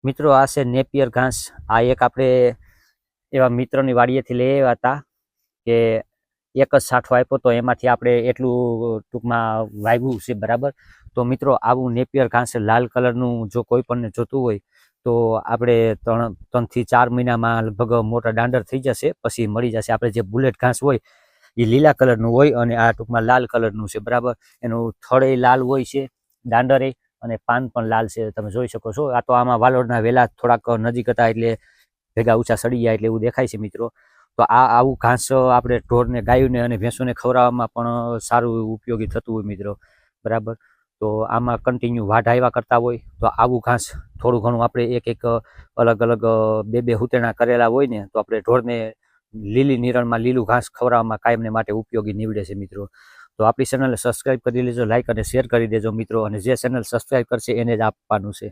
મિત્રો આ છે નેપિયર ઘાસ। આ એક આપણે એવા મિત્રની વાડીએથી લઈ આવ્યા હતા કે એક જ સાઠો આપ્યો તો એમાંથી આપણે એટલું ટૂંકમાં વાવ્યું છે બરાબર। તો મિત્રો આવું નેપિયર ઘાસ લાલ કલરનું જો કોઈ પણને જોતું હોય તો આપણે 3 થી 4 મહિનામાં લગભગ મોટા દાંડર થઈ જશે, પછી મળી જશે। આપણે જે બુલેટ ઘાસ હોય એ લીલા કલરનું હોય અને આ ટૂંકમાં લાલ કલરનું છે બરાબર। એનું થડે લાલ હોય છે, દાંડરે, અને પાન પણ લાલ છે, તમે જોઈ શકો છો। આ તો આમાં વાલોડના વેલા થોડાક નજીક હતા એટલે ભેગા ઊંચા સડી ગયા એટલે એવું દેખાય છે મિત્રો। તો આ આવું ઘાસ આપણે ઢોરને, ગાયોને અને ભેંસોને ખવડાવવામાં પણ સારું ઉપયોગી થતું હોય મિત્રો બરાબર। તો આમાં કન્ટિન્યુ વાઢ આવ્યા કરતા હોય તો આવું ઘાસ થોડું ઘણું આપણે એક અલગ અલગ બે હુતેણા કરેલા હોય ને તો આપણે ઢોરને લીલી નિરણમાં લીલું ઘાસ ખવડાવવામાં કાયમને માટે ઉપયોગી નીવડે છે મિત્રો। તો આપણી ચેનલને સબસ્ક્રાઈબ કરી લેજો, લાઈક અને શેર કરી દેજો મિત્રો, અને જે ચેનલ સબસ્ક્રાઈબ કરશે એને જ આપવાનું છે।